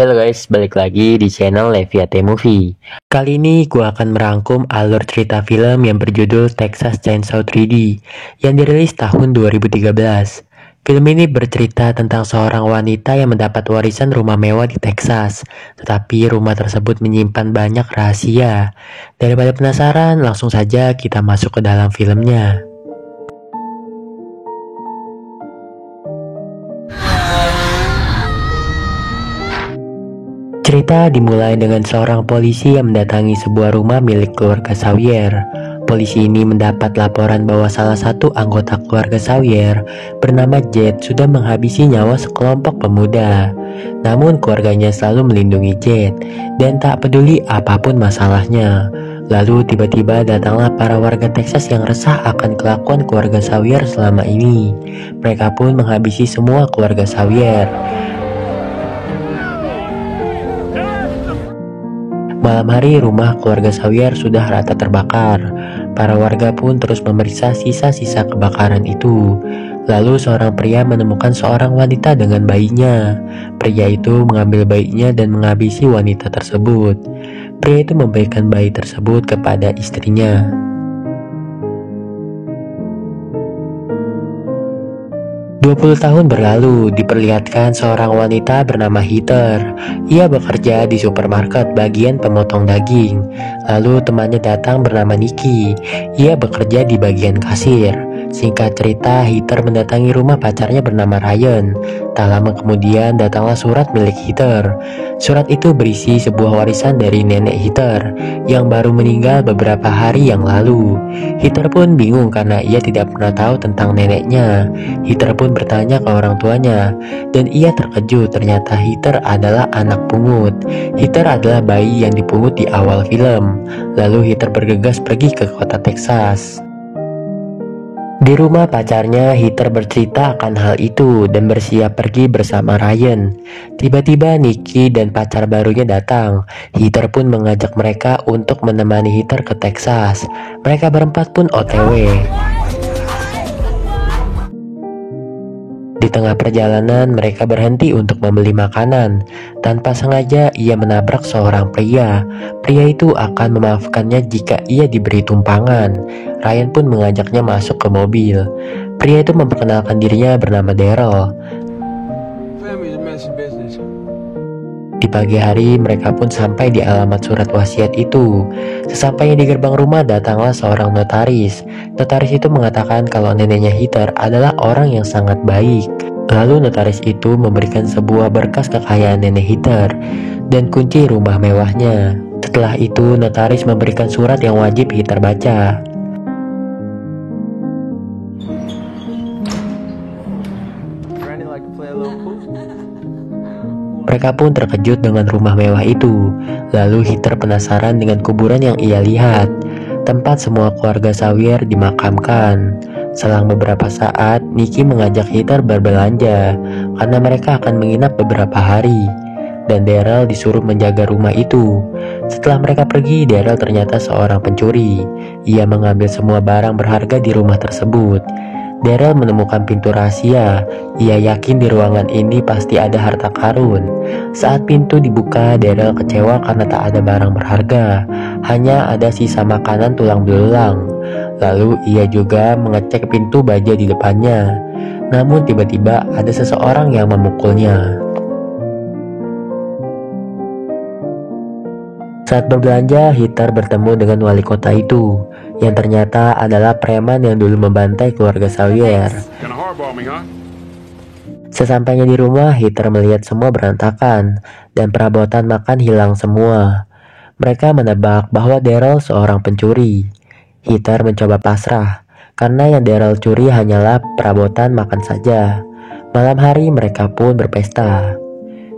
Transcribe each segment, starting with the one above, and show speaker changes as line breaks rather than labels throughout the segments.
Halo guys, balik lagi di channel Leviate Movie. Kali ini gue akan merangkum alur cerita film yang berjudul Texas Chainsaw 3D yang dirilis tahun 2013. Film ini bercerita tentang seorang wanita yang mendapat warisan rumah mewah di Texas, tetapi rumah tersebut menyimpan banyak rahasia. Daripada penasaran, langsung saja kita masuk ke dalam filmnya. Cerita dimulai dengan seorang polisi yang mendatangi sebuah rumah milik keluarga Sawyer. Polisi ini mendapat laporan bahwa salah satu anggota keluarga Sawyer bernama Jet sudah menghabisi nyawa sekelompok pemuda. Namun keluarganya selalu melindungi Jet dan tak peduli apapun masalahnya. Lalu tiba-tiba datanglah para warga Texas yang resah akan kelakuan keluarga Sawyer selama ini. Mereka pun menghabisi semua keluarga Sawyer. Malam hari rumah keluarga Sawyer sudah rata terbakar. Para warga pun terus memeriksa sisa-sisa kebakaran itu. Lalu seorang pria menemukan seorang wanita dengan bayinya. Pria itu mengambil bayinya dan menghabisi wanita tersebut. Pria itu memberikan bayi tersebut kepada istrinya. "20 tahun berlalu, diperlihatkan seorang wanita bernama Heather. Ia bekerja di supermarket bagian pemotong daging. Lalu temannya datang bernama Nikki. Ia bekerja di bagian kasir. Singkat cerita, Heather mendatangi rumah pacarnya bernama Ryan. Tak lama kemudian datanglah surat milik Heather. Surat itu berisi sebuah warisan dari nenek Heather yang baru meninggal beberapa hari yang lalu. Heather pun bingung karena ia tidak pernah tahu tentang neneknya. Heather pun bertanya ke orang tuanya, dan ia terkejut ternyata Heather adalah anak pungut. Heather adalah bayi yang dipungut di awal film. Lalu Heather bergegas pergi ke kota Texas. Di rumah pacarnya, Heather bercerita akan hal itu dan bersiap pergi bersama Ryan. Tiba-tiba Nikki dan pacar barunya datang. Heather pun mengajak mereka untuk menemani Heather ke Texas. Mereka berempat pun OTW. Di tengah perjalanan, mereka berhenti untuk membeli makanan. Tanpa sengaja, ia menabrak seorang pria. Pria itu akan memaafkannya jika ia diberi tumpangan. Ryan pun mengajaknya masuk ke mobil. Pria itu memperkenalkan dirinya bernama Daryl. Di pagi hari, mereka pun sampai di alamat surat wasiat itu. Sesampainya di gerbang rumah, datanglah seorang notaris. Notaris itu mengatakan kalau neneknya Heather adalah orang yang sangat baik. Lalu notaris itu memberikan sebuah berkas kekayaan nenek Heather dan kunci rumah mewahnya. Setelah itu, notaris memberikan surat yang wajib Heather baca. Mereka pun terkejut dengan rumah mewah itu. Lalu Heather penasaran dengan kuburan yang ia lihat, tempat semua keluarga Sawyer dimakamkan. Selang beberapa saat, Nikki mengajak Heather berbelanja karena mereka akan menginap beberapa hari. Dan Daryl disuruh menjaga rumah itu. Setelah mereka pergi, Daryl ternyata seorang pencuri. Ia mengambil semua barang berharga di rumah tersebut. Daryl menemukan pintu rahasia. Ia yakin di ruangan ini pasti ada harta karun. Saat pintu dibuka, Daryl kecewa karena tak ada barang berharga. Hanya ada sisa makanan tulang belulang. Lalu ia juga mengecek pintu baja di depannya. Namun tiba-tiba ada seseorang yang memukulnya. Saat berbelanja, Heather bertemu dengan wali kota itu, yang ternyata adalah preman yang dulu membantai keluarga Sawyer. Sesampainya di rumah, Heather melihat semua berantakan dan perabotan makan hilang semua. Mereka menebak bahwa Daryl seorang pencuri. Heather mencoba pasrah karena yang Daryl curi hanyalah perabotan makan saja. Malam hari mereka pun berpesta.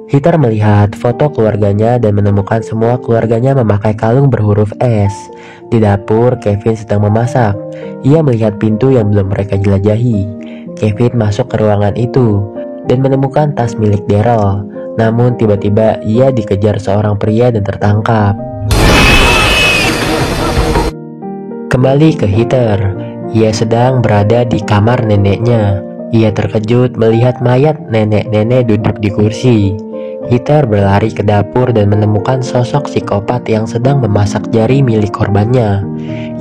Heather melihat foto keluarganya dan menemukan semua keluarganya memakai kalung berhuruf S. Di dapur, Kevin sedang memasak. Ia melihat pintu yang belum mereka jelajahi. Kevin masuk ke ruangan itu dan menemukan tas milik Daryl. Namun tiba-tiba ia dikejar seorang pria dan tertangkap. Kembali ke Heather. Ia sedang berada di kamar neneknya. Ia terkejut melihat mayat nenek-nenek duduk di kursi. Heather berlari ke dapur dan menemukan sosok psikopat yang sedang memasak jari milik korbannya.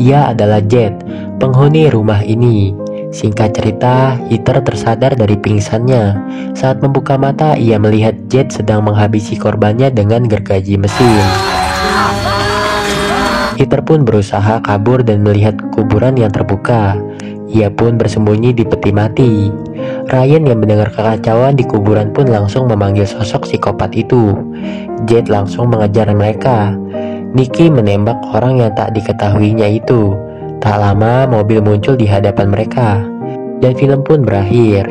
Ia adalah Jet, penghuni rumah ini. Singkat cerita, Heather tersadar dari pingsannya. Saat membuka mata, ia melihat Jet sedang menghabisi korbannya dengan gergaji mesin. Heather pun berusaha kabur dan melihat kuburan yang terbuka. Ia pun bersembunyi di peti mati. Ryan yang mendengar kekacauan di kuburan pun langsung memanggil sosok psikopat itu. Jet langsung mengejar mereka. Nikki menembak orang yang tak diketahuinya itu. Tak lama mobil muncul di hadapan mereka. Dan film pun berakhir.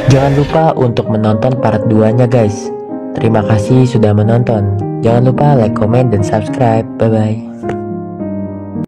Jangan lupa untuk menonton part 2-nya guys. Terima kasih sudah menonton. Jangan lupa like, comment, dan subscribe. Bye-bye.